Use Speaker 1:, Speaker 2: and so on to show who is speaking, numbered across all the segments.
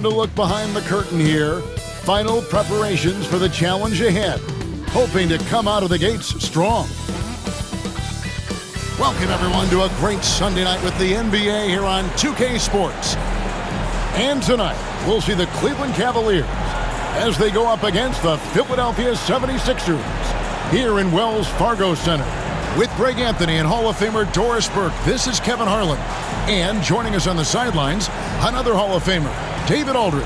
Speaker 1: To look behind the curtain here, final preparations for the challenge ahead, hoping to come out of the gates strong. Welcome everyone to a great Sunday night with the NBA here on 2K Sports. And tonight, we'll see the Cleveland Cavaliers as they go up against the Philadelphia 76ers here in Wells Fargo Center. With Greg Anthony and Hall of Famer Doris Burke, this is Kevin Harlan. And joining us on the sidelines, another Hall of Famer, David Aldridge.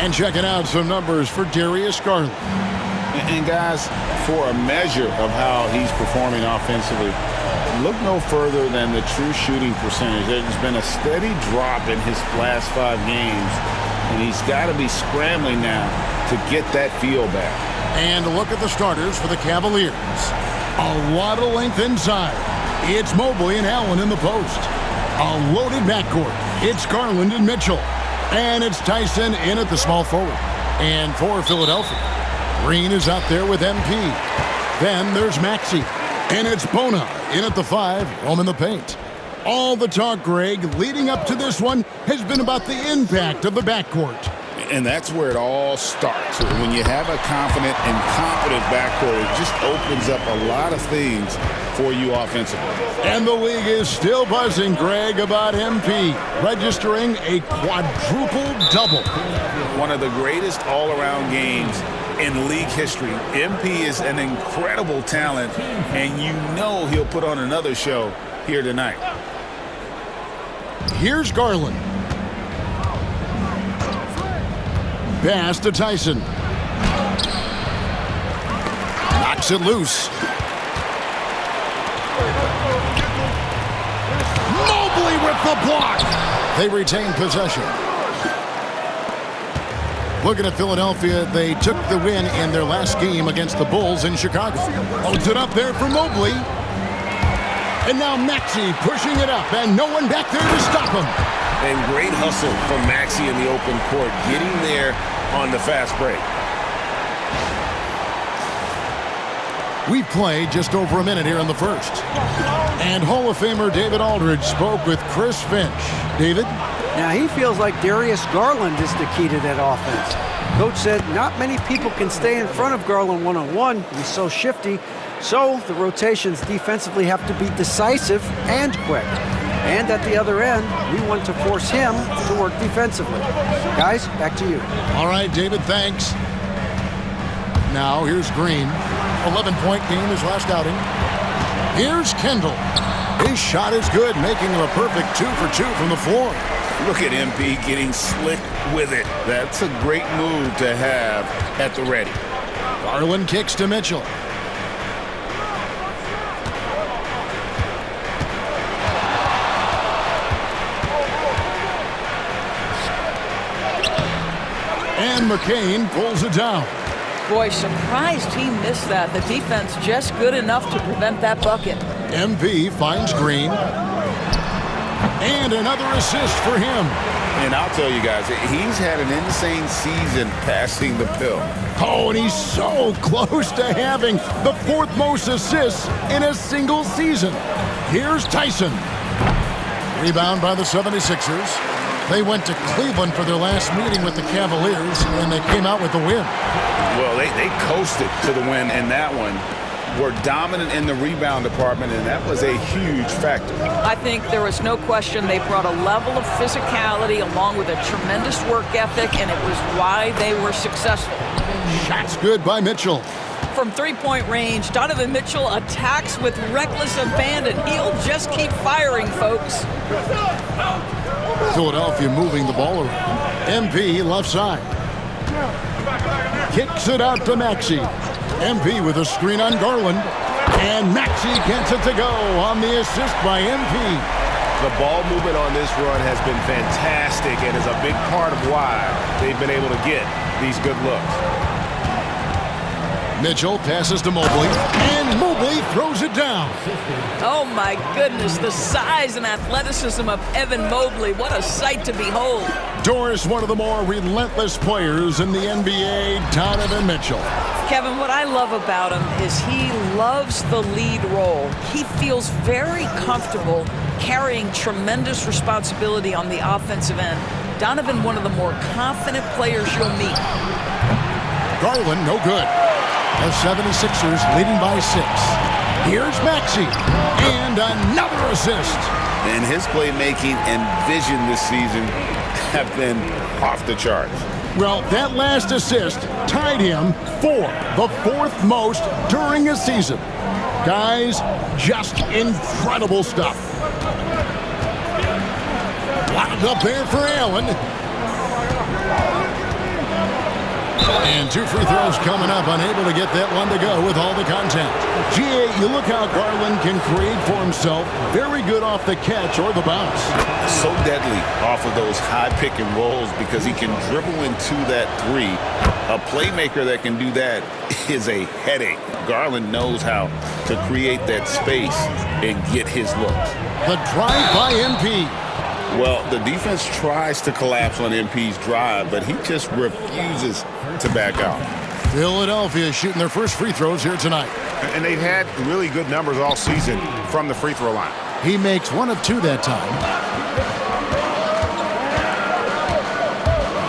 Speaker 1: And checking out some numbers for Darius Garland.
Speaker 2: And guys, for a measure of how he's performing offensively, look no further than the true shooting percentage. There's been a steady drop in his last 5 games, and he's got to be scrambling now to get that feel back.
Speaker 1: And look at the starters for the Cavaliers. A lot of length inside. It's Mobley and Allen in the post. A loaded backcourt. It's Garland and Mitchell. And it's Tyson in at the small forward. And for Philadelphia, Green is out there with MP. Then there's Maxey. And it's Bona in at the 5, roaming the paint. All the talk, Greg, leading up to this one has been about the impact of the backcourt.
Speaker 2: And that's where it all starts. When you have a confident and competent backcourt, it just opens up a lot of things for you offensively.
Speaker 1: And the league is still buzzing, Greg, about MP registering a quadruple double.
Speaker 2: One of the greatest all-around games in league history. MP is an incredible talent, and you know he'll put on another show here tonight.
Speaker 1: Here's Garland. Pass to Tyson. Knocks it loose. Mobley with the block. They retain possession. Looking at Philadelphia, they took the win in their last game against the Bulls in Chicago. Holds it up there for Mobley. And now Maxey pushing it up, and no one back there to stop him.
Speaker 2: And great hustle from Maxey in the open court, getting there on the fast break.
Speaker 1: We played just over a minute here in the first. And Hall of Famer David Aldridge spoke with Chris Finch. David?
Speaker 3: Now he feels like Darius Garland is the key to that offense. Coach said not many people can stay in front of Garland one-on-one. He's so shifty. So the rotations defensively have to be decisive and quick. And at the other end, we want to force him to work defensively. Guys, back to you.
Speaker 1: All right, David, thanks. Now here's Green. 11-point game his last outing. Here's Kendall. His shot is good, making him a perfect 2 for 2 from the floor.
Speaker 2: Look at MP getting slick with it. That's a great move to have at the ready.
Speaker 1: Garland kicks to Mitchell. And McCain pulls it down.
Speaker 4: Boy, surprised he missed that. The defense just good enough to prevent that bucket.
Speaker 1: MP finds Green. And another assist for him.
Speaker 2: And I'll tell you guys, he's had an insane season passing the pill.
Speaker 1: Oh, and he's so close to having the 4th most assists in a single season. Here's Tyson. Rebound by the 76ers. They went to Cleveland for their last meeting with the Cavaliers, and they came out with the win.
Speaker 2: Well, they coasted to the win in that one. Were dominant in the rebound department, and that was a huge factor.
Speaker 4: I think there was no question they brought a level of physicality along with a tremendous work ethic, and it was why they were successful.
Speaker 1: Shots good by Mitchell.
Speaker 4: From three-point range, Donovan Mitchell attacks with reckless abandon. He'll just keep firing, folks.
Speaker 1: Philadelphia moving the ball around. MP left side. Kicks it out to Maxey. MP with a screen on Garland. And Maxey gets it to go on the assist by MP.
Speaker 2: The ball movement on this run has been fantastic and is a big part of why they've been able to get these good looks.
Speaker 1: Mitchell passes to Mobley, and Mobley throws it down.
Speaker 4: Oh, my goodness, the size and athleticism of Evan Mobley. What a sight to behold.
Speaker 1: Doris, one of the more relentless players in the NBA, Donovan Mitchell.
Speaker 4: Kevin, what I love about him is he loves the lead role. He feels very comfortable carrying tremendous responsibility on the offensive end. Donovan, one of the more confident players you'll meet.
Speaker 1: Garland, no good. The 76ers leading by 6. Here's Maxey, and another assist.
Speaker 2: And his playmaking and vision this season have been off the charts.
Speaker 1: Well, that last assist tied him for the 4th most during a season. Guys, just incredible stuff. Wound up there for Allen. And 2 free throws coming up, unable to get that one to go with all the contact. GA, you look how Garland can create for himself. Very good off the catch or the bounce.
Speaker 2: So deadly off of those high pick and rolls because he can dribble into that 3. A playmaker that can do that is a headache. Garland knows how to create that space and get his looks.
Speaker 1: The drive by MP.
Speaker 2: Well, the defense tries to collapse on MP's drive, but he just refuses to back out.
Speaker 1: Philadelphia shooting their first free throws here tonight.
Speaker 5: And they've had really good numbers all season from the free throw line.
Speaker 1: He makes 1 of 2 that time.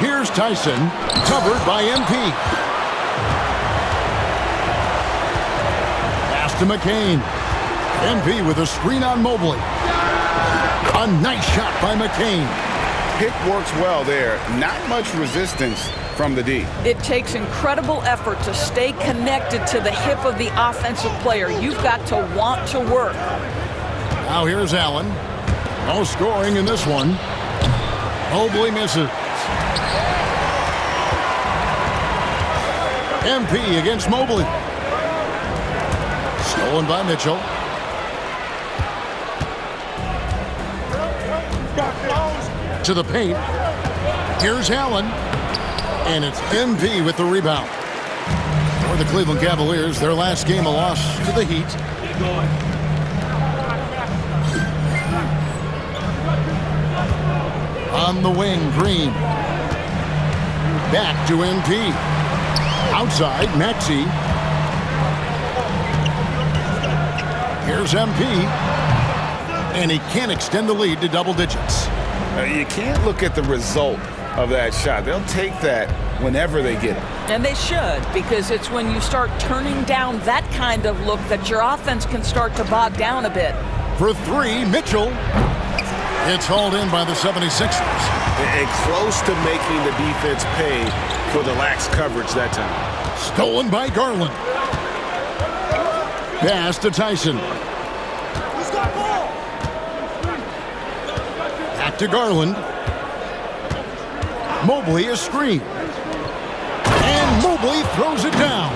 Speaker 1: Here's Tyson, covered by MP. Pass to McCain. MP with a screen on Mobley. A nice shot by McCain.
Speaker 2: Pick works well there. Not much resistance from the D.
Speaker 4: It takes incredible effort to stay connected to the hip of the offensive player. You've got to want to work.
Speaker 1: Now here's Allen. No scoring in this one. Mobley misses. MP against Mobley. Stolen by Mitchell. To the paint. Here's Allen. And it's MP with the rebound. For the Cleveland Cavaliers, their last game a loss to the Heat. On the wing, Green. Back to MP. Outside, Maxey. Here's MP. And he can't extend the lead to double digits.
Speaker 2: You can't look at the result of that shot. They'll take that whenever they get it.
Speaker 4: And they should, because it's when you start turning down that kind of look that your offense can start to bog down a bit.
Speaker 1: For 3, Mitchell. It's hauled in by the 76ers.
Speaker 5: And close to making the defense pay for the lax coverage that time.
Speaker 1: Stolen by Garland. Pass to Tyson. Back to Garland. Mobley is screened. And Mobley throws it down.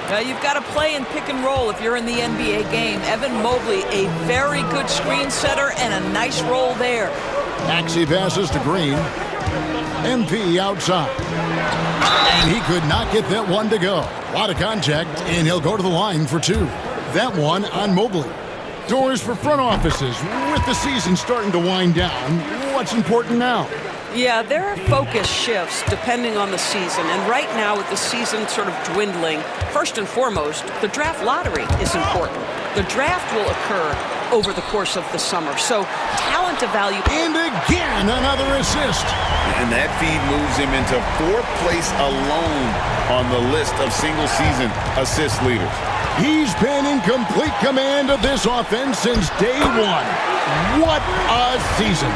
Speaker 4: Now you've got to play in pick and roll if you're in the NBA game. Evan Mobley, a very good screen setter and a nice roll there.
Speaker 1: Maxey passes to Green. MP outside. And he could not get that one to go. A lot of contact, and he'll go to the line for 2. That one on Mobley. Doors for front offices. With the season starting to wind down, what's important now?
Speaker 6: Yeah, there are focus shifts depending on the season. And right now, with the season sort of dwindling, first and foremost, the draft lottery is important. The draft will occur over the course of the summer. So talent evaluation.
Speaker 1: And again, another assist.
Speaker 2: And that feed moves him into 4th place alone on the list of single-season assist leaders.
Speaker 1: He's been in complete command of this offense since day 1. What a season.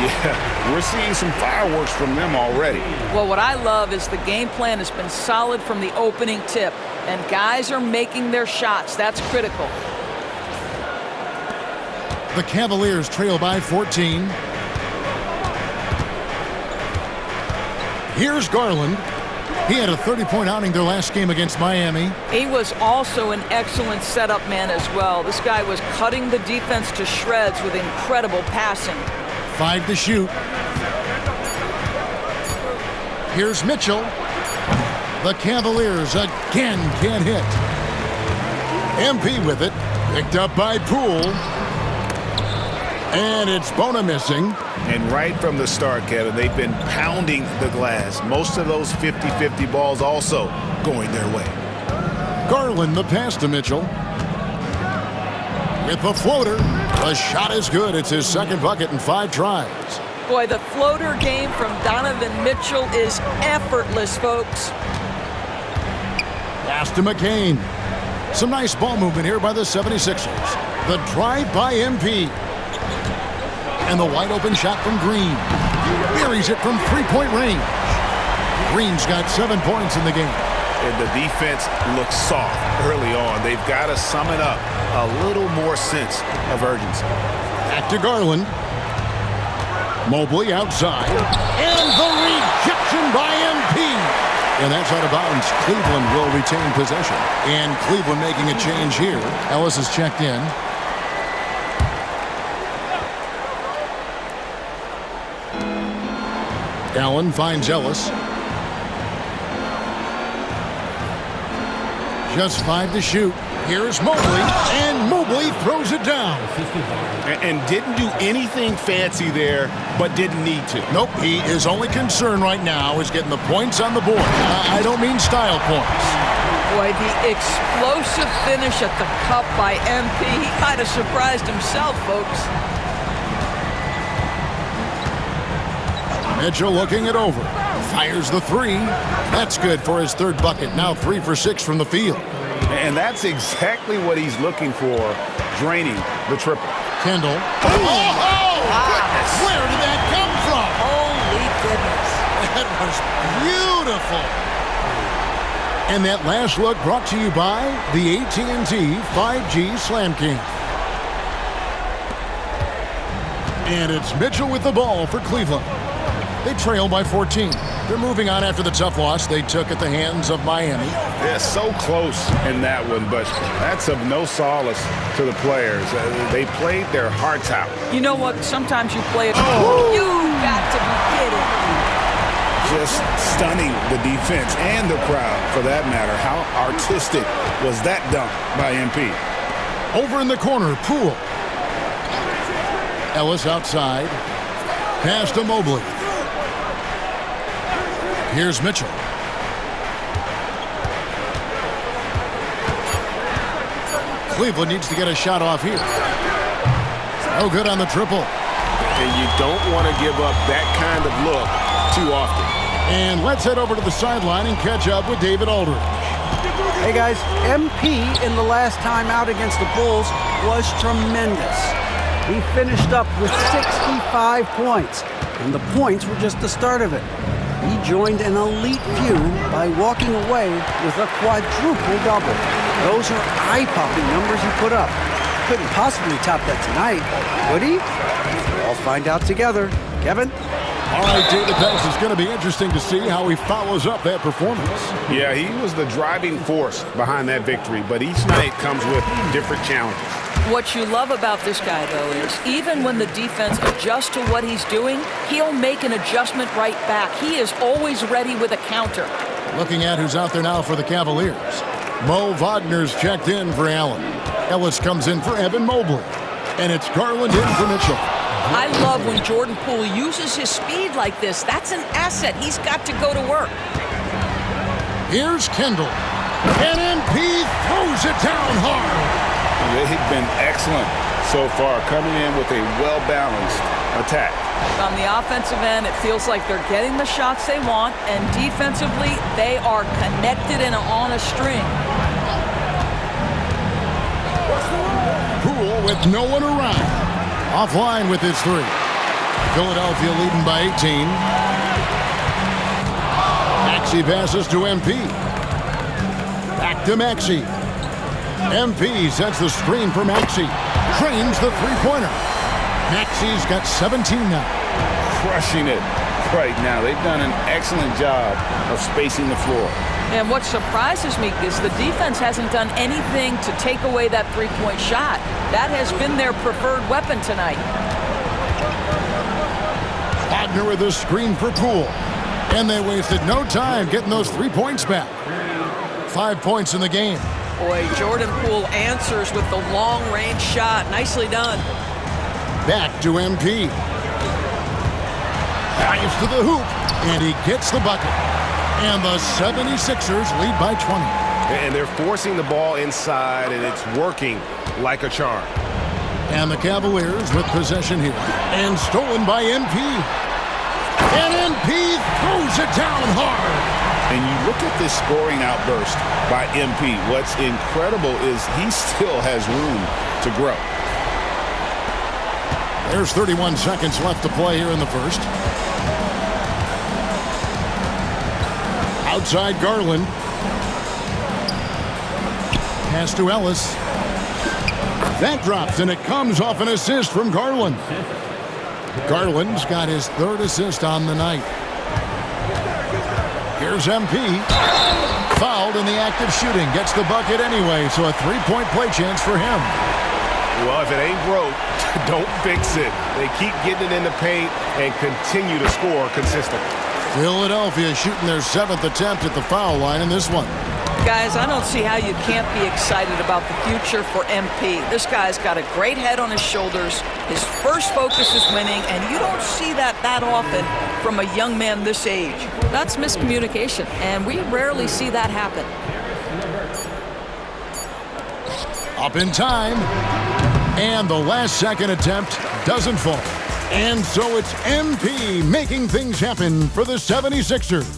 Speaker 2: Yeah, we're seeing some fireworks from them already.
Speaker 4: Well, what I love is the game plan has been solid from the opening tip, and guys are making their shots. That's critical.
Speaker 1: The Cavaliers trail by 14. Here's Garland. He had a 30-point outing their last game against Miami.
Speaker 4: He was also an excellent setup man as well. This guy was cutting the defense to shreds with incredible passing.
Speaker 1: 5 to shoot. Here's Mitchell. The Cavaliers again can't hit. MP with it. Picked up by Poole. And it's Bona missing.
Speaker 5: And right from the start, Kevin, they've been pounding the glass. Most of those 50-50 balls also going their way.
Speaker 1: Garland the pass to Mitchell. With the floater. The shot is good. It's his second bucket in 5 tries.
Speaker 4: Boy, the floater game from Donovan Mitchell is effortless, folks.
Speaker 1: Pass to McCain. Some nice ball movement here by the 76ers. The drive by MP. And the wide open shot from Green. Buries it from three-point range. Green's got 7 points in the game.
Speaker 5: And the defense looks soft early on. They've got to sum it up. A little more sense of urgency.
Speaker 1: Back to Garland. Mobley outside. And the rejection by MP. And that's out of bounds. Cleveland will retain possession. And Cleveland making a change here. Ellis is checked in. Allen finds Ellis. Just 5 to shoot. Here's Mobley, and Mobley throws it down.
Speaker 5: And didn't do anything fancy there, but didn't need to.
Speaker 1: Nope, he is only concerned right now is getting the points on the board. I don't mean style points.
Speaker 4: Boy, the explosive finish at the cup by MP. He kind of surprised himself, folks.
Speaker 1: Mitchell looking it over. Fires the three. That's good for his third bucket. Now 3 for 6 from the field.
Speaker 2: And that's exactly what he's looking for, draining the triple.
Speaker 1: Kendall. Goodness. Where did that come from?
Speaker 4: Holy goodness.
Speaker 1: That was beautiful. And that last look brought to you by the AT&T 5G Slam King. And it's Mitchell with the ball for Cleveland. They trail by 14. They're moving on after the tough loss they took at the hands of Miami.
Speaker 2: They're so close in that one, but that's of no solace to the players. They played their hearts out.
Speaker 4: You know what? Sometimes you play it. You got to be kidding.
Speaker 5: Just stunning the defense and the crowd, for that matter. How artistic was that dunk by MP?
Speaker 1: Over in the corner, Poole. Ellis outside. Pass to Mobley. Here's Mitchell. Cleveland needs to get a shot off here. No good on the triple.
Speaker 2: And you don't want to give up that kind of look too often.
Speaker 1: And let's head over to the sideline and catch up with David Aldridge.
Speaker 3: Hey guys, MP in the last time out against the Bulls was tremendous. He finished up with 65 points, and the points were just the start of it. He joined an elite few by walking away with a quadruple double. Those are eye-popping numbers he put up. Couldn't possibly top that tonight, would he? We'll find out together. Kevin?
Speaker 1: All right, David, this is going to be interesting to see how he follows up that performance.
Speaker 2: Yeah, he was the driving force behind that victory, but each night comes with different challenges.
Speaker 4: What you love about this guy, though, is even when the defense adjusts to what he's doing, he'll make an adjustment right back. He is always ready with a counter.
Speaker 1: Looking at who's out there now for the Cavaliers. Mo Wagner's checked in for Allen. Ellis comes in for Evan Mobley. And it's Garland in for Mitchell.
Speaker 4: I love when Jordan Poole uses his speed like this. That's an asset. He's got to go to work.
Speaker 1: Here's Kendall. And MP throws it down hard.
Speaker 2: They've been excellent so far, coming in with a well-balanced attack.
Speaker 4: On the offensive end, it feels like they're getting the shots they want, and defensively, they are connected and on a string.
Speaker 1: Poole with no one around. Offline with his three. Philadelphia leading by 18. Maxey passes to MP. Back to Maxey. MP sets the screen for Maxey. Trains the three-pointer. Maxey's got 17 now.
Speaker 2: Crushing it right now. They've done an excellent job of spacing the floor.
Speaker 4: And what surprises me is the defense hasn't done anything to take away that three-point shot. That has been their preferred weapon tonight.
Speaker 1: Wagner with a screen for Poole. And they wasted no time getting those 3 points back. 5 points in the game.
Speaker 6: Boy, Jordan Poole answers with the long-range shot. Nicely done.
Speaker 1: Back to MP. Dives to the hoop, and he gets the bucket. And the 76ers lead by 20.
Speaker 5: And they're forcing the ball inside, and it's working like a charm.
Speaker 1: And the Cavaliers with possession here. And stolen by MP. And MP throws it down hard.
Speaker 2: And you look at this scoring outburst by MP. What's incredible is he still has room to grow.
Speaker 1: There's 31 seconds left to play here in the first. Outside Garland. Pass to Ellis. That drops, and it comes off an assist from Garland. Garland's got his third assist on the night. Here's MP. Fouled in the act of shooting. Gets the bucket anyway, so a three-point play chance for him.
Speaker 5: Well, if it ain't broke, don't fix it. They keep getting it in the paint and continue to score consistently.
Speaker 1: Philadelphia shooting their 7th attempt at the foul line in this one.
Speaker 6: Guys, I don't see how you can't be excited about the future for MP. This guy's got a great head on his shoulders. His first focus is winning, and you don't see that often from a young man this age.
Speaker 4: That's miscommunication, and we rarely see that happen.
Speaker 1: Up in time. And the last second attempt doesn't fall. And so it's MP making things happen for the 76ers.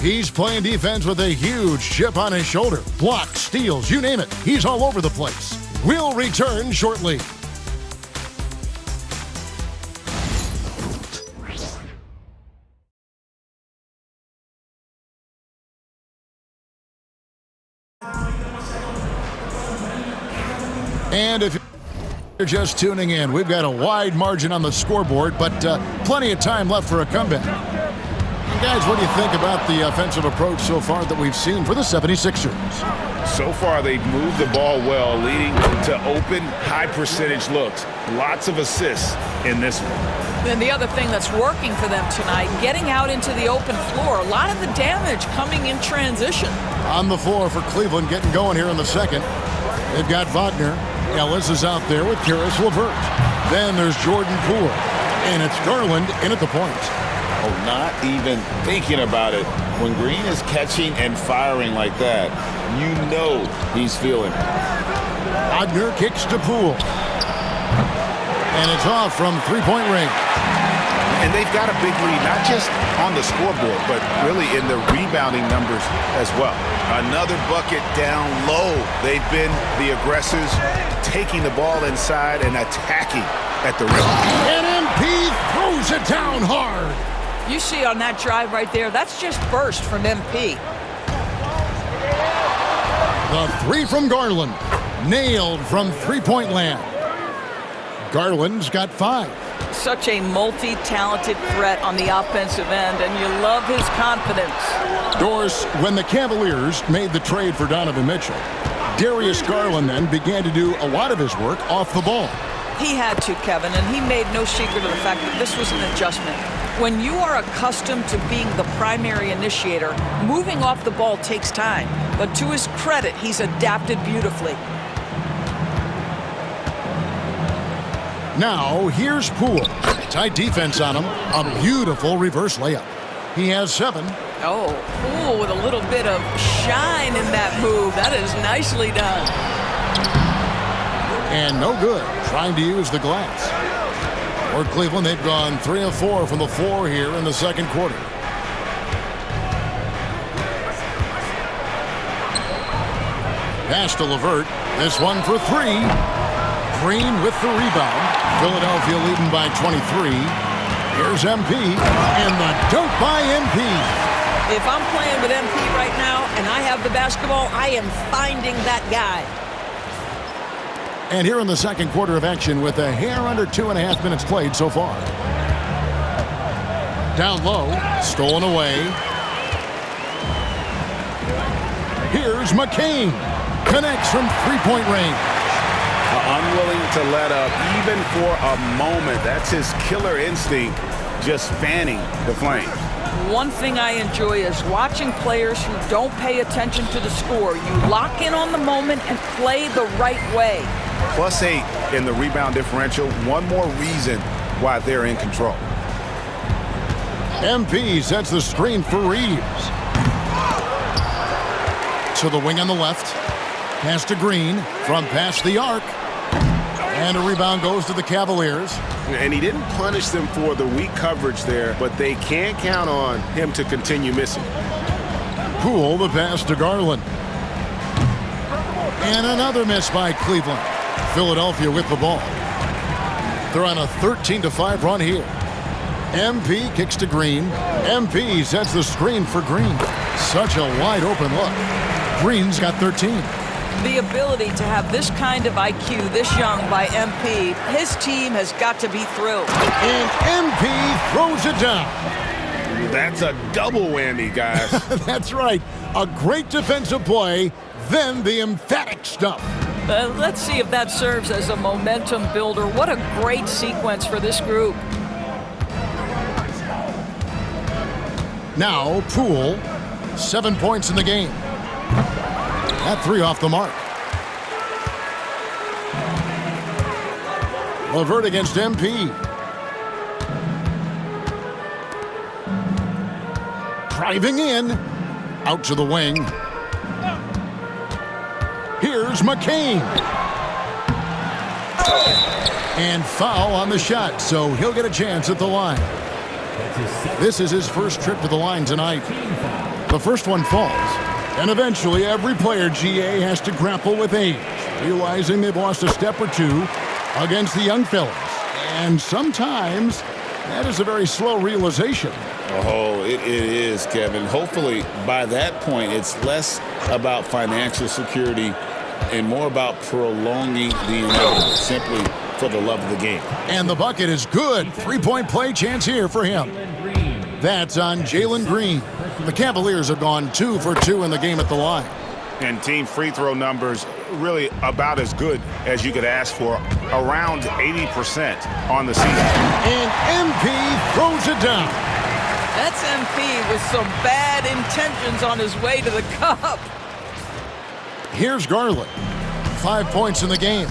Speaker 1: He's playing defense with a huge chip on his shoulder. Blocks, steals, you name it. He's all over the place. We'll return shortly. And if you're just tuning in, we've got a wide margin on the scoreboard, but plenty of time left for a comeback. Guys, what do you think about the offensive approach so far that we've seen for the 76ers?
Speaker 2: So far, they've moved the ball well, leading to open, high-percentage looks. Lots of assists in this one.
Speaker 4: And the other thing that's working for them tonight, getting out into the open floor. A lot of the damage coming in transition.
Speaker 1: On the floor for Cleveland, getting going here in the second. They've got Wagner. Ellis is out there with Karis LeVert. Then there's Jordan Poole. And it's Garland in at the point.
Speaker 2: Oh, not even thinking about it. When Green is catching and firing like that, you know he's feeling it.
Speaker 1: Wagner kicks to Poole. And it's off from three-point range.
Speaker 5: And they've got a big lead, not just on the scoreboard, but really in the rebounding numbers as well. Another bucket down low. They've been the aggressors, taking the ball inside and attacking at the rim.
Speaker 1: And MP throws it down hard.
Speaker 4: You see on that drive right there, that's just burst from MP.
Speaker 1: The three from Garland. Nailed from three-point land. Garland's got 5.
Speaker 4: Such a multi-talented threat on the offensive end, and you love his confidence.
Speaker 1: Doris, when the Cavaliers made the trade for Donovan Mitchell, Darius Garland then began to do a lot of his work off the ball.
Speaker 4: He had to, Kevin, and he made no secret of the fact that this was an adjustment. When you are accustomed to being the primary initiator, moving off the ball takes time. But to his credit, he's adapted beautifully.
Speaker 1: Now, here's Poole. Tight defense on him. A beautiful reverse layup. He has 7.
Speaker 4: Oh, Poole with a little bit of shine in that move. That is nicely done.
Speaker 1: And no good. Trying to use the glass. For Cleveland, they've gone 3 of 4 from the floor here in the second quarter. Pass to LeVert. This one for 3. Green with the rebound. Philadelphia leading by 23. Here's MP. And the dunk by MP.
Speaker 4: If I'm playing with MP right now and I have the basketball, I am finding that guy.
Speaker 1: And here in the second quarter of action with a hair under 2.5 minutes played so far. Down low, stolen away. Here's McCain. Connects from three-point range.
Speaker 2: Unwilling to let up even for a moment. That's his killer instinct, just fanning the flames.
Speaker 4: One thing I enjoy is watching players who don't pay attention to the score. You lock in on the moment and play the right way.
Speaker 5: +8 in the rebound differential. One more reason why they're in control.
Speaker 1: MP sets the screen for Reeves. To the wing on the left. Pass to Green from past the arc. And a rebound goes to the Cavaliers.
Speaker 5: And he didn't punish them for the weak coverage there, but they can't count on him to continue missing.
Speaker 1: Poole, the pass to Garland. And another miss by Cleveland. Philadelphia with the ball. They're on a 13-5 run here. MP kicks to Green. MP sets the screen for Green. Such a wide open look. Green's got 13.
Speaker 4: The ability to have this kind of IQ this young by MP, his team has got to be thrilled.
Speaker 1: And MP throws it down.
Speaker 5: That's a double whammy, guys.
Speaker 1: That's right. A great defensive play, then the emphatic stuff.
Speaker 4: Let's see if that serves as a momentum builder. What a great sequence for this group.
Speaker 1: Now, Poole, 7 points in the game. That 3 off the mark. LeVert against MP. Driving in. Out to the wing. Here's McCain. And foul on the shot, so he'll get a chance at the line. This is his first trip to the line tonight. The first one falls. And eventually, every player, GA, has to grapple with age, realizing they've lost a step or two against the young fellas. And sometimes, that is a very slow realization.
Speaker 2: Oh, it is, Kevin. Hopefully, by that point, it's less about financial security and more about prolonging the inevitable, simply for the love of the game.
Speaker 1: And the bucket is good. Three-point play chance here for him. That's on Jalen Green. The Cavaliers have gone 2 for 2 in the game at the line.
Speaker 5: And team free throw numbers really about as good as you could ask for, around 80% on the season.
Speaker 1: And MP throws it down.
Speaker 4: That's MP with some bad intentions on his way to the cup.
Speaker 1: Here's Garland. 5 points in the game.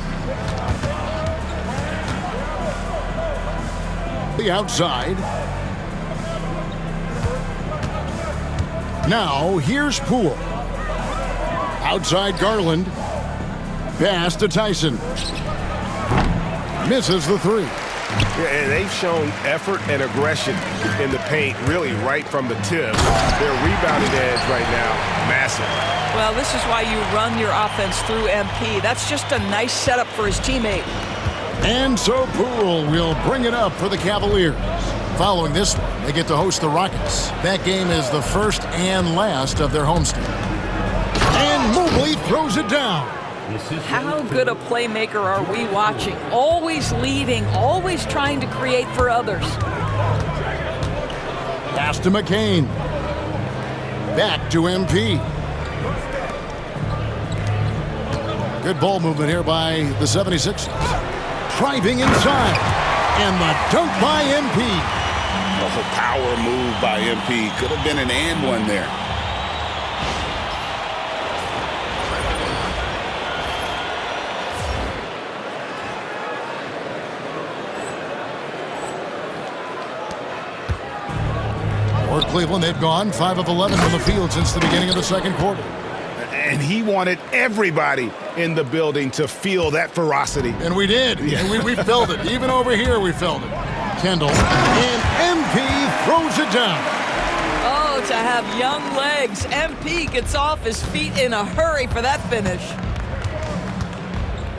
Speaker 1: The outside. Now, here's Poole. Outside Garland. Pass to Tyson. Misses the 3.
Speaker 5: Yeah, and they've shown effort and aggression in the paint, really right from the tip. Their rebounding edge right now, massive.
Speaker 4: Well, this is why you run your offense through MP. That's just a nice setup for his teammate.
Speaker 1: And so Poole will bring it up for the Cavaliers. Following this one, they get to host the Rockets. That game is the first and last of their homestand. And Mobley throws it down.
Speaker 4: How good a playmaker are we watching? Always leading, always trying to create for others.
Speaker 1: Pass to McCain. Back to MP. Good ball movement here by the 76ers. Driving inside. And the dunk by MP.
Speaker 2: A power move by MP. Could have been an and one there.
Speaker 1: For Cleveland, they've gone 5 of 11 from the field since the beginning of the second quarter.
Speaker 5: And he wanted everybody in the building to feel that ferocity.
Speaker 1: And we did. Yeah. And we felt it. Even over here, we felt it. Kendall. And MP throws it down.
Speaker 4: Oh, to have young legs. MP gets off his feet in a hurry for that finish.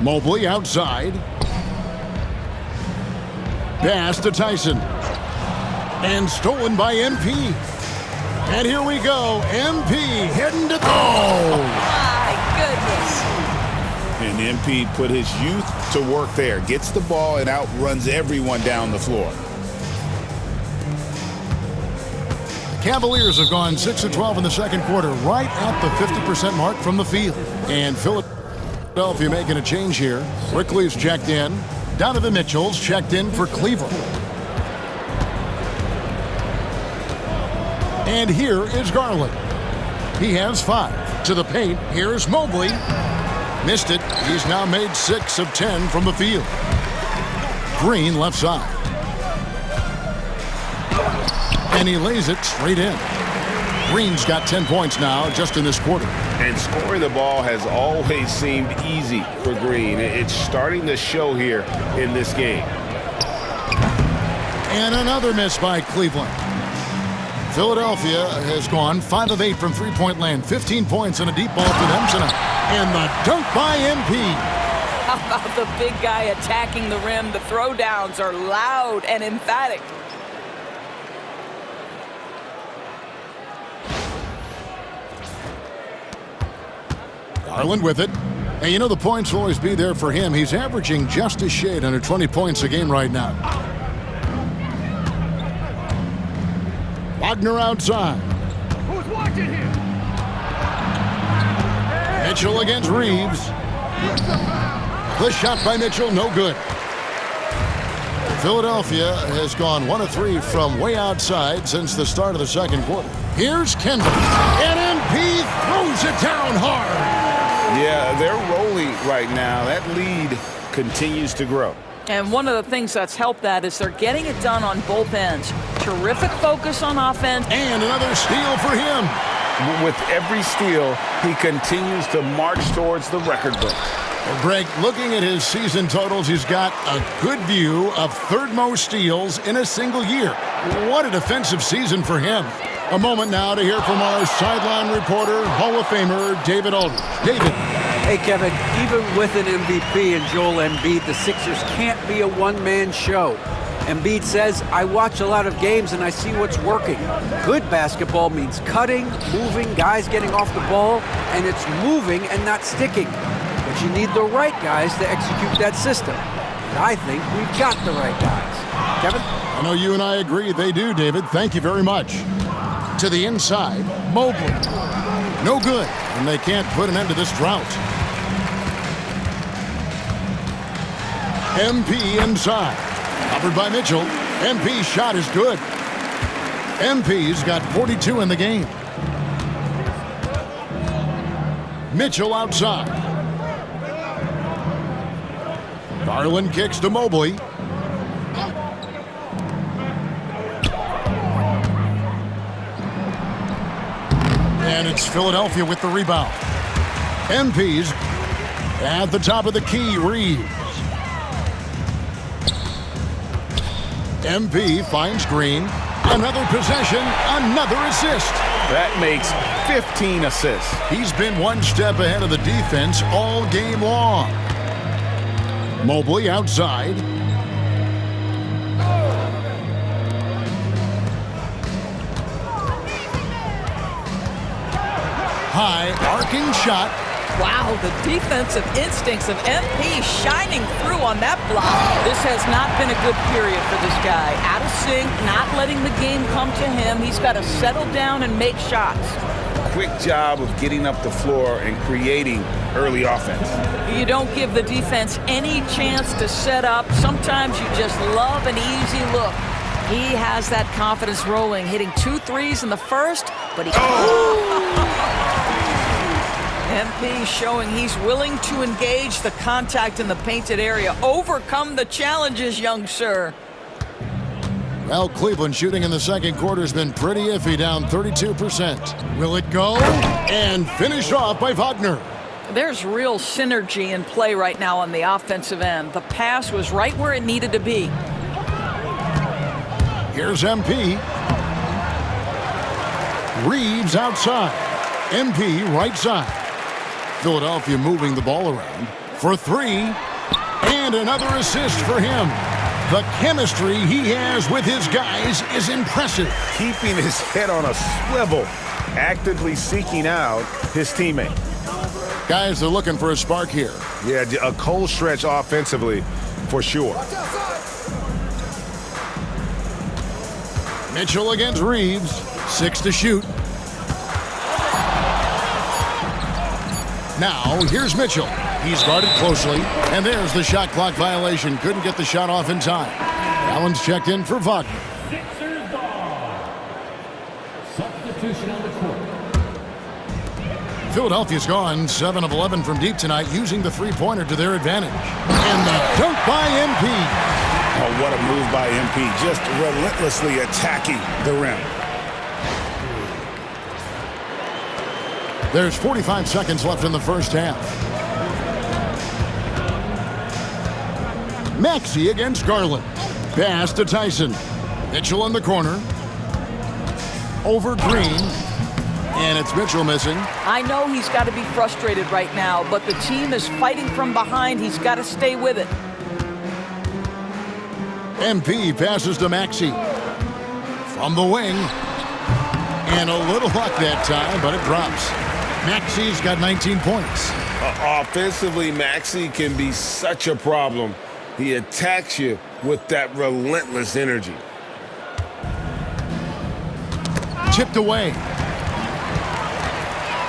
Speaker 1: Mobley outside. Pass to Tyson. And stolen by MP. And here we go. MP heading to
Speaker 4: Oh, my goodness.
Speaker 2: And MP put his youth to work there. Gets the ball and outruns everyone down the floor.
Speaker 1: Cavaliers have gone 6 of 12 in the second quarter, right at the 50% mark from the field. And Philadelphia making a change here. Wrigley's checked in. Donovan Mitchell's checked in for Cleveland. And here is Garland. He has 5. To the paint, here's Mobley. Missed it. He's now made 6 of 10 from the field. Green left side. And he lays it straight in. Green's got 10 points now just in this quarter.
Speaker 2: And scoring the ball has always seemed easy for Green. It's starting to show here in this game.
Speaker 1: And another miss by Cleveland. Philadelphia has gone 5 of 8 from three-point land. 15 points and a deep ball for them tonight. And the dunk by MP.
Speaker 4: How about the big guy attacking the rim? The throwdowns are loud and emphatic.
Speaker 1: Garland with it. And you know the points will always be there for him. He's averaging just a shade under 20 points a game right now. Wagner outside.
Speaker 7: Who's watching here?
Speaker 1: Mitchell against Reeves. The shot by Mitchell, no good. Philadelphia has gone 1 of 3 from way outside since the start of the second quarter. Here's Kendall. And MP throws it down hard.
Speaker 2: Yeah, they're rolling right now. That lead continues to grow.
Speaker 4: And one of the things that's helped that is they're getting it done on both ends. Terrific focus on offense.
Speaker 1: And another steal for him.
Speaker 2: With every steal, he continues to march towards the record book.
Speaker 1: Well, Greg, looking at his season totals, he's got a good view of third most steals in a single year. What a defensive season for him. A moment now to hear from our sideline reporter, Hall of Famer David Aldridge. David.
Speaker 3: Hey, Kevin, even with an MVP and Joel Embiid, the Sixers can't be a one-man show. Embiid says, I watch a lot of games and I see what's working. Good basketball means cutting, moving, guys getting off the ball, and it's moving and not sticking. But you need the right guys to execute that system. And I think we've got the right guys. Kevin?
Speaker 1: I know you and I agree they do, David. Thank you very much. To the inside, Mobley. No good, and they can't put an end to this drought. MP inside. Covered by Mitchell. MP's shot is good. MP's got 42 in the game. Mitchell outside. Garland kicks to Mobley. And it's Philadelphia with the rebound. MP's at the top of the key, Reeves. MP finds Green. Another possession, another assist.
Speaker 2: That makes 15 assists.
Speaker 1: He's been one step ahead of the defense all game long. Mobley outside. High arcing shot.
Speaker 4: Wow, the defensive instincts of MP shining through on that block. This has not been a good period for this guy. Out of sync, not letting the game come to him. He's got to settle down and make shots.
Speaker 2: Quick job of getting up the floor and creating early offense.
Speaker 4: You don't give the defense any chance to set up. Sometimes you just love an easy look. He has that confidence rolling, hitting 2 threes in the first, but he... MP showing he's willing to engage the contact in the painted area. Overcome the challenges, young sir.
Speaker 1: Well, Cleveland shooting in the second quarter has been pretty iffy, down 32%. Will it go? And finished off by Wagner.
Speaker 4: There's real synergy in play right now on the offensive end. The pass was right where it needed to be.
Speaker 1: Here's MP. Reeves outside. MP right side. Philadelphia moving the ball around for 3, and another assist for him. The chemistry he has with his guys is impressive.
Speaker 2: Keeping his head on a swivel, actively seeking out his teammate.
Speaker 1: Guys, they're looking for a spark here.
Speaker 5: Yeah, a cold stretch offensively for sure.
Speaker 1: Mitchell against Reeves, 6 to shoot. Now, here's Mitchell. He's guarded closely, and there's the shot clock violation. Couldn't get the shot off in time. Allen's checked in for Wagner.
Speaker 7: Sixers ball. Substitution on the court.
Speaker 1: Philadelphia's gone 7 of 11 from deep tonight, using the three-pointer to their advantage. And the dunk by MP.
Speaker 2: Oh, what a move by MP, just relentlessly attacking the rim.
Speaker 1: There's 45 seconds left in the first half. Maxey against Garland. Pass to Tyson. Mitchell in the corner. Over Green. And it's Mitchell missing.
Speaker 4: I know he's got to be frustrated right now, but the team is fighting from behind. He's got to stay with it.
Speaker 1: MP passes to Maxey. From the wing. And a little luck that time, but it drops. Maxey's got 19 points.
Speaker 2: Offensively, Maxey can be such a problem. He attacks you with that relentless energy.
Speaker 1: Tipped away.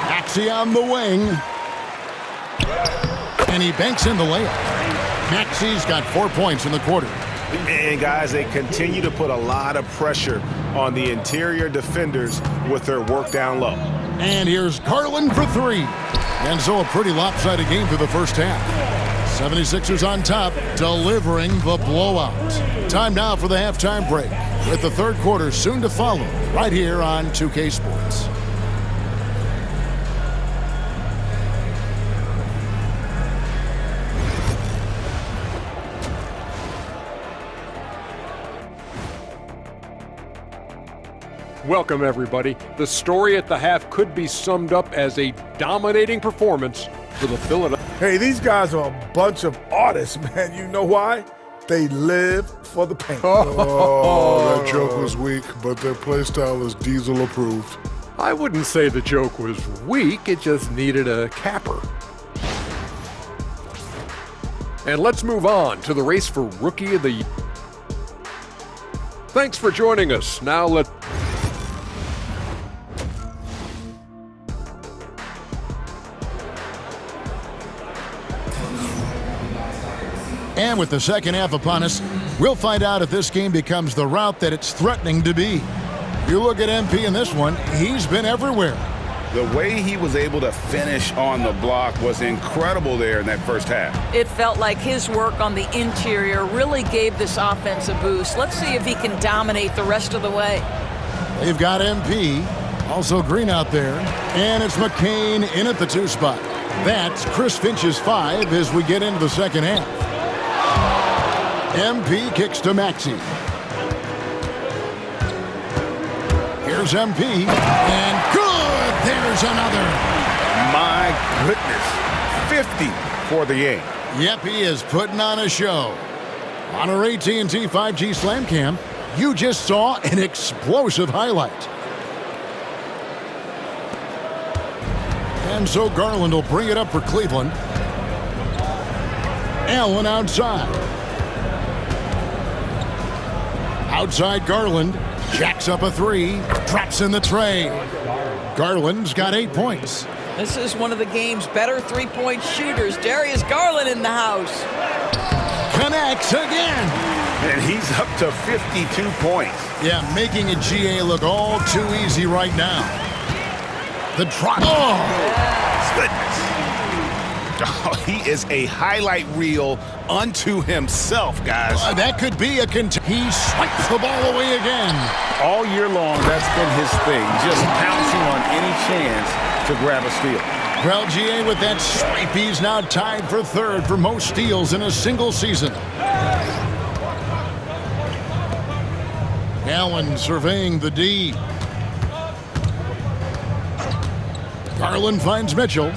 Speaker 1: Maxey on the wing. And he banks in the layup. Maxey's got 4 points in the quarter.
Speaker 5: And guys, they continue to put a lot of pressure on the interior defenders with their work down low.
Speaker 1: And here's Garland for three. And so a pretty lopsided game through the first half. 76ers on top, delivering the blowout. Time now for the halftime break, with the third quarter soon to follow, right here on 2K Sports.
Speaker 8: Welcome, everybody. The story at the half could be summed up as a dominating performance for the Philadelphia.
Speaker 9: Hey, these guys are a bunch of artists, man. You know why? They live for the paint.
Speaker 10: Oh, that joke was weak, but their play style is Diesel approved.
Speaker 8: I wouldn't say the joke was weak, it just needed a capper. And let's move on to the race for Rookie of the Year. Thanks for joining us. Now let's...
Speaker 1: And with the second half upon us, we'll find out if this game becomes the route that it's threatening to be. You look at MP in this one, he's been everywhere.
Speaker 2: The way he was able to finish on the block was incredible there in that first half.
Speaker 4: It felt like his work on the interior really gave this offense a boost. Let's see if he can dominate the rest of the way.
Speaker 1: They've got MP, also Green out there, and it's McCain in at the 2 spot. That's Chris Finch's 5 as we get into the second half. MP kicks to Maxey. Here's MP, and good! There's another.
Speaker 2: My goodness, 50 for the game.
Speaker 1: Yep, he is putting on a show. On our AT&T 5G Slam Cam, you just saw an explosive highlight. And so Garland will bring it up for Cleveland. Allen outside. Outside Garland, jacks up a 3, drops in the tray. Garland's got 8 points.
Speaker 4: This is one of the game's better three-point shooters. Darius Garland in the house.
Speaker 1: Connects again.
Speaker 2: And he's up to 52 points.
Speaker 1: Yeah, making a GA look all too easy right now. The drop. Oh,
Speaker 2: Goodness. Oh, he is a highlight reel unto himself, guys.
Speaker 1: That could be a he swipes the ball away again.
Speaker 2: All year long, that's been his thing, just pouncing on any chance to grab a steal.
Speaker 1: Well, GA with that swipe, he's now tied for third for most steals in a single season. Allen surveying the D. Garland finds Mitchell.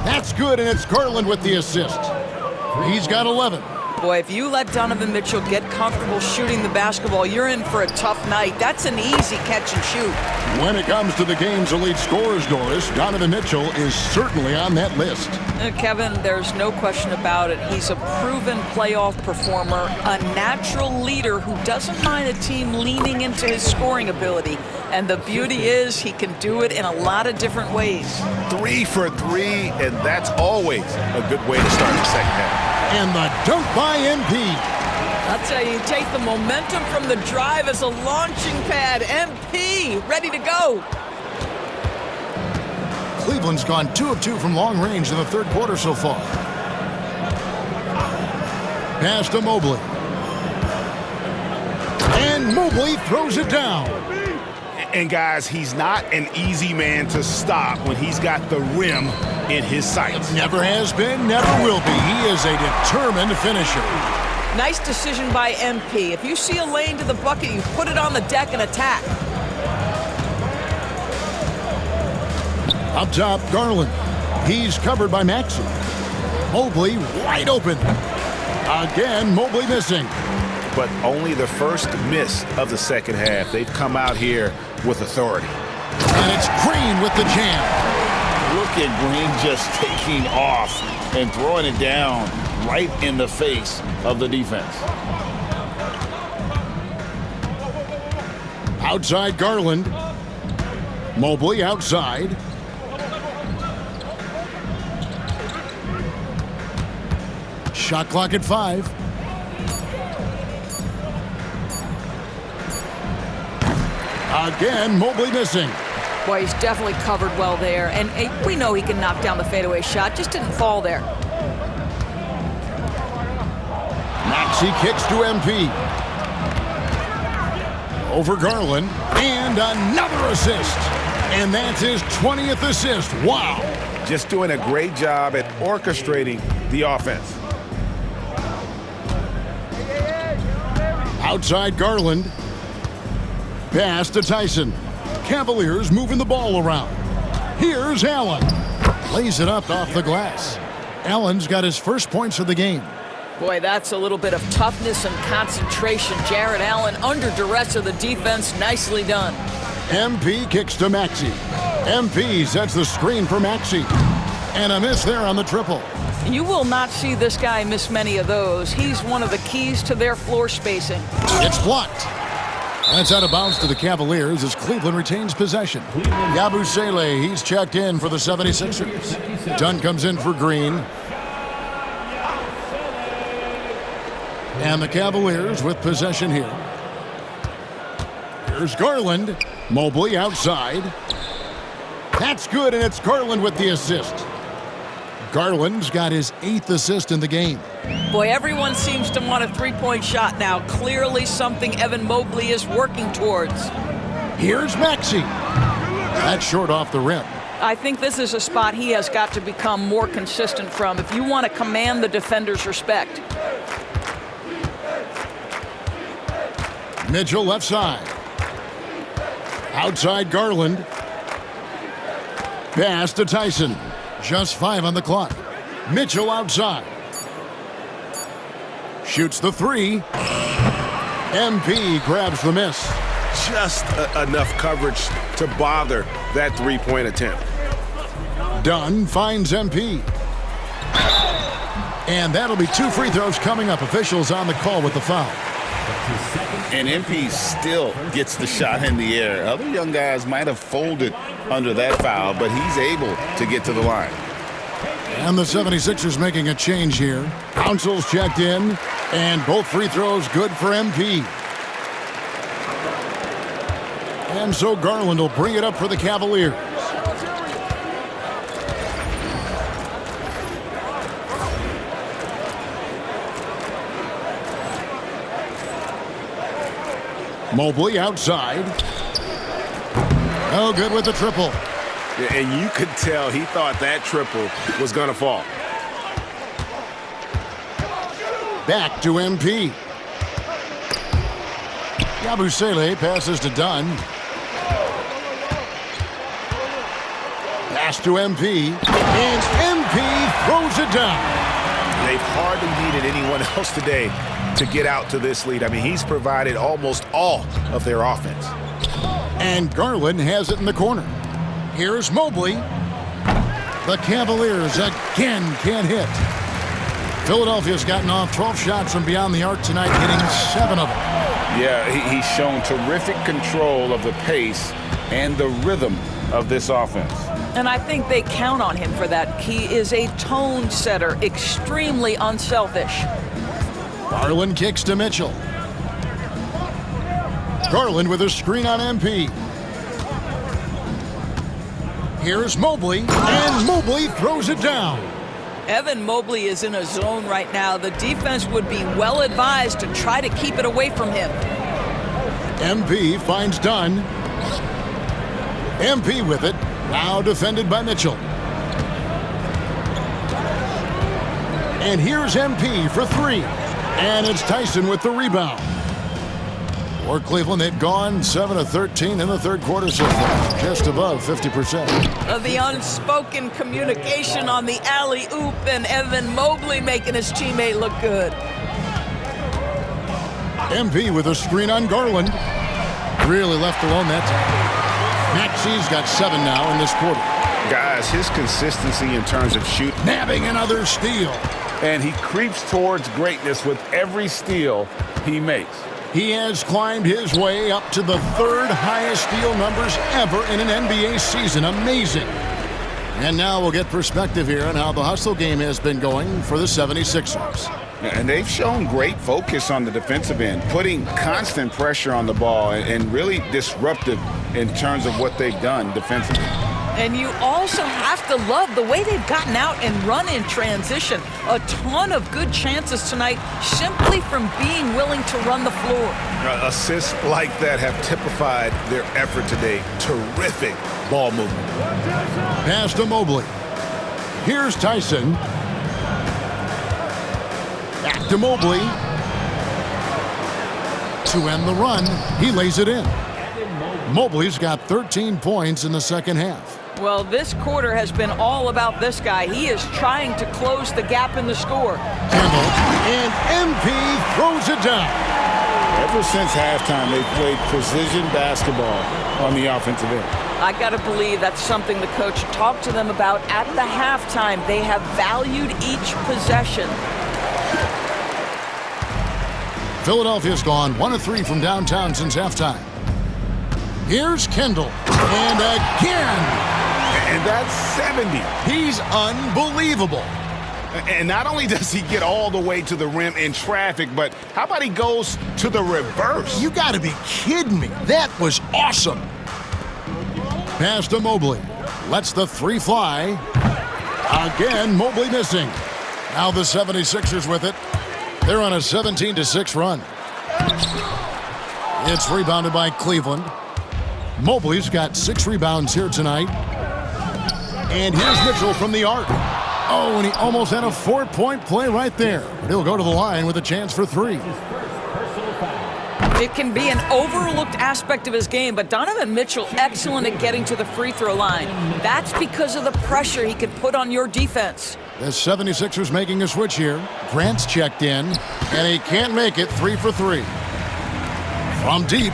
Speaker 1: That's good, and it's Garland with the assist. He's got 11.
Speaker 4: Boy, if you let Donovan Mitchell get comfortable shooting the basketball, you're in for a tough night. That's an easy catch and shoot.
Speaker 1: When it comes to the game's elite scorers, Doris, Donovan Mitchell is certainly on that list.
Speaker 4: Kevin, there's no question about it. He's a proven playoff performer, a natural leader who doesn't mind a team leaning into his scoring ability. And the beauty is he can do it in a lot of different ways.
Speaker 5: 3 for 3, and that's always a good way to start the second half.
Speaker 1: And the dunk by MP.
Speaker 4: I'll tell you, take the momentum from the drive as a launching pad. MP, ready to go.
Speaker 1: Cleveland's gone 2 of 2 from long range in the third quarter so far. Pass to Mobley. And Mobley throws it down.
Speaker 5: And guys, he's not an easy man to stop when he's got the rim in his sights.
Speaker 1: Never has been, never will be. He is a determined finisher.
Speaker 4: Nice decision by MP. If you see a lane to the bucket, you put it on the deck and attack.
Speaker 1: Up top, Garland. He's covered by Maxey. Mobley wide open. Again, Mobley missing.
Speaker 5: But only the first miss of the second half. They've come out here with authority.
Speaker 1: And it's Green with the jam.
Speaker 2: Look at Green just taking off and throwing it down right in the face of the defense.
Speaker 1: Outside Garland. Mobley outside. Shot clock at 5. Again, Mobley missing.
Speaker 4: Boy, he's definitely covered well there. And we know he can knock down the fadeaway shot. Just didn't fall there.
Speaker 1: Maxey kicks to MP. Over Garland. And another assist. And that's his 20th assist. Wow.
Speaker 5: Just doing a great job at orchestrating the offense.
Speaker 1: Outside Garland. Pass to Tyson. Cavaliers moving the ball around. Here's Allen. Lays it up off the glass. Allen's got his first points of the game.
Speaker 4: Boy, that's a little bit of toughness and concentration. Jarrett Allen under duress of the defense. Nicely done.
Speaker 1: MP kicks to Maxey. MP sets the screen for Maxey. And a miss there on the triple.
Speaker 4: You will not see this guy miss many of those. He's one of the keys to their floor spacing.
Speaker 1: It's blocked. That's out of bounds to the Cavaliers as Cleveland retains possession. Yabusele, he's checked in for the 76ers. Dunn comes in for Green. And the Cavaliers with possession here. Here's Garland. Mobley outside. That's good, and it's Garland with the assist. Garland's got his 8th assist in the game.
Speaker 4: Boy, everyone seems to want a three-point shot now. Clearly something Evan Mobley is working towards.
Speaker 1: Here's Maxey. That's short off the rim.
Speaker 4: I think this is a spot he has got to become more consistent from if you want to command the defender's respect.
Speaker 1: Mitchell left side. Outside Garland. Pass to Tyson. Just 5 on the clock. Mitchell outside. Shoots the 3. MP grabs the miss.
Speaker 5: Just enough coverage to bother that three-point attempt.
Speaker 1: Dunn finds MP. And that'll be 2 free throws coming up. Officials on the call with the foul.
Speaker 2: And MP still gets the shot in the air. Other young guys might have folded under that foul, but he's able to get to the line.
Speaker 1: And the 76ers making a change here. Council's checked in, and both free throws good for MP. And so Garland will bring it up for the Cavaliers. Mobley outside. Oh, good with the triple.
Speaker 5: Yeah, and you could tell he thought that triple was going to fall.
Speaker 1: Back to MP. Yabusele passes to Dunn. Pass to MP. And MP throws it down.
Speaker 5: They've hardly needed anyone else today to get out to this lead. I mean, he's provided almost all of their offense.
Speaker 1: And Garland has it in the corner. Here's Mobley. The Cavaliers again can't hit. Philadelphia's gotten off 12 shots from beyond the arc tonight, hitting 7 of them.
Speaker 2: Yeah, he's shown terrific control of the pace and the rhythm of this offense.
Speaker 4: And I think they count on him for that. He is a tone setter, extremely unselfish.
Speaker 1: Garland kicks to Mitchell. Garland with a screen on MP. Here's Mobley, and Mobley throws it down.
Speaker 4: Evan Mobley is in a zone right now. The defense would be well advised to try to keep it away from him.
Speaker 1: MP finds Dunn. MP with it. Now defended by Mitchell. And here's MP for three. And it's Tyson with the rebound. For Cleveland, they've gone 7 of 13 in the third quarter so far, just above 50%.
Speaker 4: The unspoken communication on the alley-oop, and Evan Mobley making his teammate look good.
Speaker 1: MP with a screen on Garland. Really left alone that time. Maxi's got 7 now in this quarter.
Speaker 2: Guys, his consistency in terms of shooting.
Speaker 1: Nabbing another steal.
Speaker 2: And he creeps towards greatness with every steal he makes.
Speaker 1: He has climbed his way up to the third highest steal numbers ever in an NBA season. Amazing. And now we'll get perspective here on how the hustle game has been going for the 76ers.
Speaker 2: And they've shown great focus on the defensive end, putting constant pressure on the ball and really disruptive in terms of what they've done defensively.
Speaker 4: And you also have to love the way they've gotten out and run in transition. A ton of good chances tonight simply from being willing to run the floor.
Speaker 5: Assists like that have typified their effort today. Terrific ball movement.
Speaker 1: Pass to Mobley. Here's Tyson. Back to Mobley. To end the run, he lays it in. Mobley's got 13 points in the second half.
Speaker 4: Well, this quarter has been all about this guy. He is trying to close the gap in the score.
Speaker 1: Campbell, and MP throws it down.
Speaker 2: Ever since halftime, they've played precision basketball on the offensive end.
Speaker 4: I got to believe that's something the coach talked to them about at the halftime. They have valued each possession.
Speaker 1: Philadelphia's gone 1 of 3 from downtown since halftime. Here's Kendall, and again.
Speaker 2: And that's 70.
Speaker 1: He's unbelievable.
Speaker 5: And not only does he get all the way to the rim in traffic, but how about he goes to the reverse?
Speaker 1: You got to be kidding me. That was awesome. Pass to Mobley. Lets the three fly. Again, Mobley missing. Now the 76ers with it. They're on a 17-6 run. It's rebounded by Cleveland. Mobley's got 6 rebounds here tonight. And here's Mitchell from the arc. Oh, and he almost had a 4-point play right there. But he'll go to the line with a chance for 3.
Speaker 4: It can be an overlooked aspect of his game, but Donovan Mitchell excellent at getting to the free throw line. That's because of the pressure he can put on your defense.
Speaker 1: The 76ers making a switch here. Grant's checked in, and he can't make it. 3 for 3. From deep.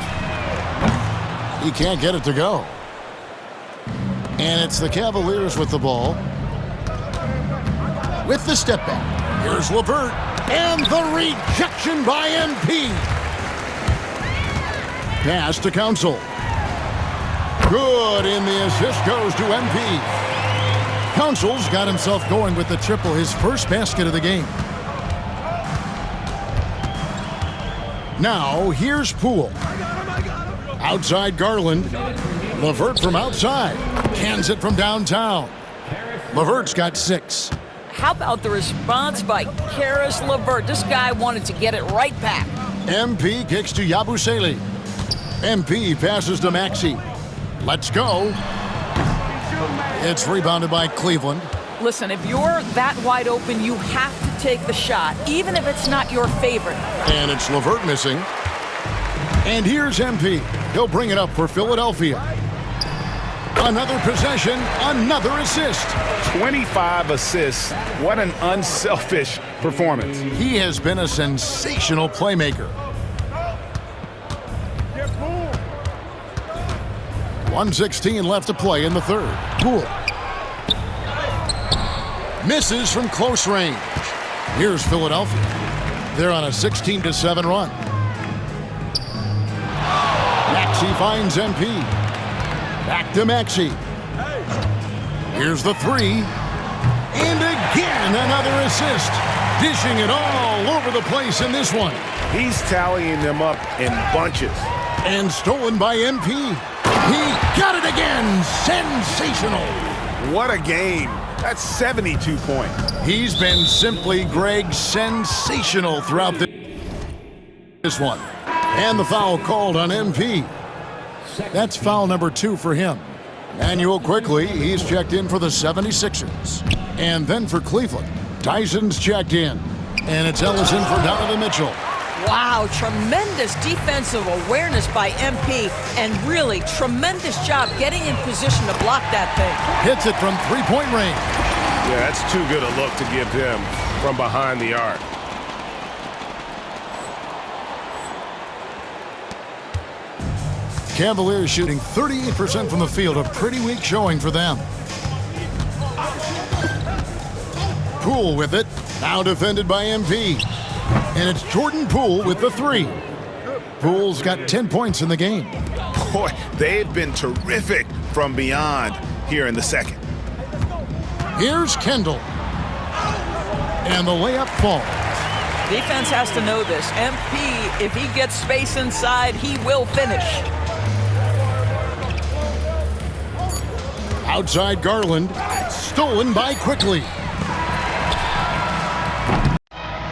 Speaker 1: He can't get it to go. And it's the Cavaliers with the ball. With the step back. Here's LeVert. And the rejection by MP. Pass to Council. Good, and the assist goes to MP. Council's got himself going with the triple, his first basket of the game. Now, here's Poole. Outside Garland. LeVert from outside. Cans it from downtown. LeVert's got 6.
Speaker 4: How about the response by Karis LeVert? This guy wanted to get it right back.
Speaker 1: MP kicks to Yabusele. MP passes to Maxey. Let's go. It's rebounded by Cleveland.
Speaker 4: Listen, if you're that wide open, you have to take the shot, even if it's not your favorite.
Speaker 1: And it's LeVert missing. And here's MP. He'll bring it up for Philadelphia. Another possession, another assist.
Speaker 2: 25 assists. What an unselfish performance.
Speaker 1: He has been a sensational playmaker. 1:16 left to play in the third. Poole. Misses from close range. Here's Philadelphia. They're on a 16-7 run. Maxey finds MP. Back to Maxey. Here's the 3. And again, another assist. Dishing it all over the place in this one.
Speaker 2: He's tallying them up in bunches.
Speaker 1: And stolen by MP. He got it again. Sensational.
Speaker 5: What a game. That's 72 points.
Speaker 1: He's been simply, Greg, sensational throughout this one. And the foul called on MP. That's foul number 2 for him. Manuel quickly, he's checked in for the 76ers. And then for Cleveland, Tyson's checked in. And it's Ellison for Donovan Mitchell.
Speaker 4: Wow, tremendous defensive awareness by MP, and really tremendous job getting in position to block that thing.
Speaker 1: Hits it from three-point range.
Speaker 5: Yeah, that's too good a look to give him from behind the arc.
Speaker 1: Cavaliers shooting 38% from the field, a pretty weak showing for them. Poole with it, now defended by MP. And it's Jordan Poole with the three. Poole's got 10 points in the game.
Speaker 5: Boy, they've been terrific from beyond here in the second.
Speaker 1: Here's Kendall. And the layup falls.
Speaker 4: Defense has to know this. MP, if he gets space inside, he will finish.
Speaker 1: Outside Garland, stolen by Quickly.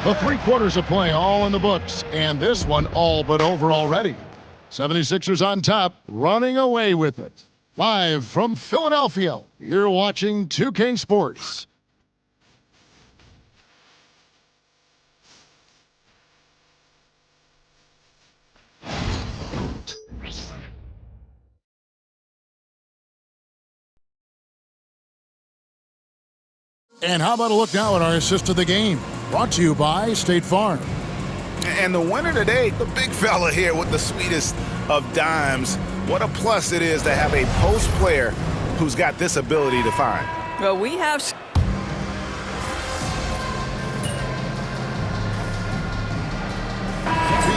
Speaker 1: The 3 quarters of play all in the books, and this one all but over already. 76ers on top, running away with it. Live from Philadelphia, you're watching 2K Sports. And how about a look now at our assist of the game? Brought to you by State Farm.
Speaker 5: And the winner today, the big fella here with the sweetest of dimes. What a plus it is to have a post player who's got this ability to find.
Speaker 4: Well, we have...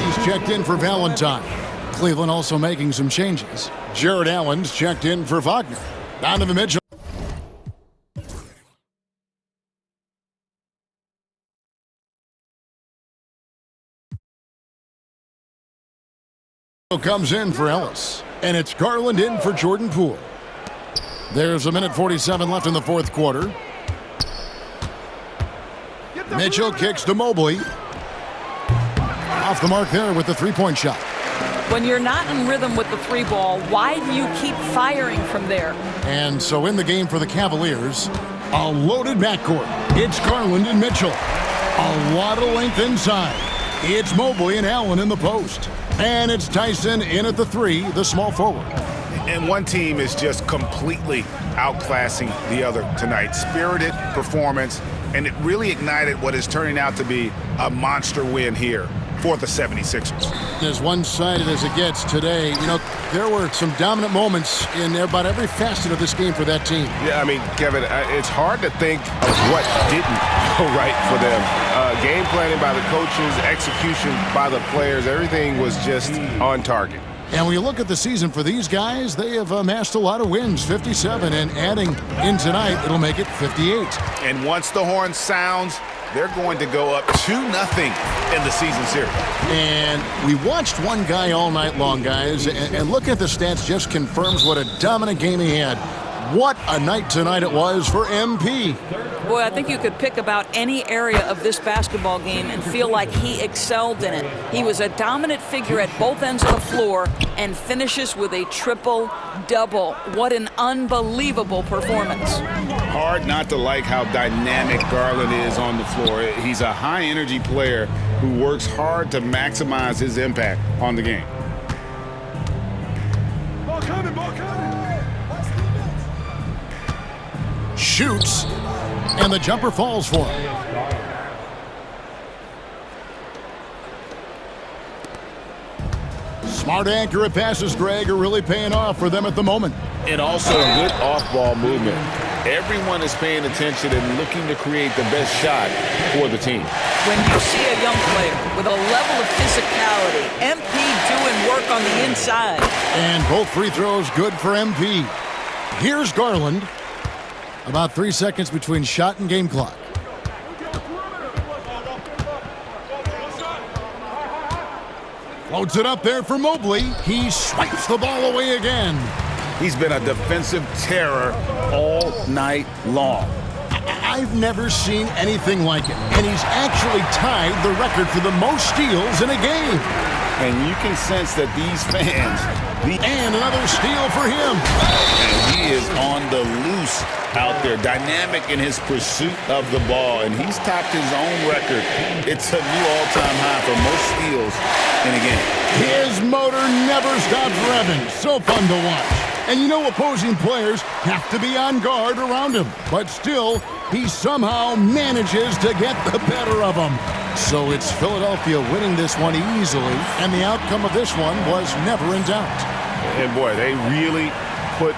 Speaker 1: He's checked in for Valentine. Cleveland also making some changes. Jared Allen's checked in for Wagner. Donovan Mitchell. Comes in for Ellis, and it's Garland in for Jordan Poole. There's a minute 47 left in the fourth quarter. Mitchell kicks to Mobley. Off the mark there with the three-point shot.
Speaker 4: When you're not in rhythm with the three ball, why do you keep firing from there?
Speaker 1: And so in the game for the Cavaliers, a loaded backcourt. It's Garland and Mitchell. A lot of length inside. It's Mobley and Allen in the post. And it's Tyson in at the three, the small forward.
Speaker 5: And one team is just completely outclassing the other tonight. Spirited performance, and it really ignited what is turning out to be a monster win here for the 76ers.
Speaker 1: As one-sided as it gets today, you know, there were some dominant moments in about every facet of this game for that team.
Speaker 5: Yeah, I mean, Kevin, it's hard to think of what didn't go right for them. Game planning by the coaches, execution by the players, everything was just on target.
Speaker 1: And when you look at the season for these guys, they have amassed a lot of wins, 57, and adding in tonight, it'll make it 58.
Speaker 5: And once the horn sounds, they're going to go up 2-0 in the season series.
Speaker 1: And we watched one guy all night long, guys, and looking at the stats just confirms what a dominant game he had. What a night tonight it was for MP.
Speaker 4: Boy, I think you could pick about any area of this basketball game and feel like he excelled in it. He was a dominant figure at both ends of the floor and finishes with a triple-double. What an unbelievable performance.
Speaker 2: Hard not to like how dynamic Garland is on the floor. He's a high-energy player who works hard to maximize his impact on the game.
Speaker 7: Ball coming, ball coming.
Speaker 1: Shoots, and the jumper falls for him. Smart, accurate passes, Greg, are really paying off for them at the moment.
Speaker 2: And also good off-ball movement. Everyone is paying attention and looking to create the best shot for the team.
Speaker 4: When you see a young player with a level of physicality, MP doing work on the inside.
Speaker 1: And both free throws good for MP. Here's Garland. About 3 seconds between shot and game clock. Floats it up there for Mobley. He swipes the ball away again.
Speaker 2: He's been a defensive terror all night long.
Speaker 1: I've never seen anything like it. And he's actually tied the record for the most steals in a game.
Speaker 2: And you can sense that these fans...
Speaker 1: And another steal for him.
Speaker 2: And he loose out there, dynamic in his pursuit of the ball, and he's topped his own record. It's a new all-time high for most steals in a game.
Speaker 1: His motor never stops revving. So fun to watch. And you know opposing players have to be on guard around him. But still, he somehow manages to get the better of them. So it's Philadelphia winning this one easily, and the outcome of this one was never in doubt.
Speaker 2: And boy, they really put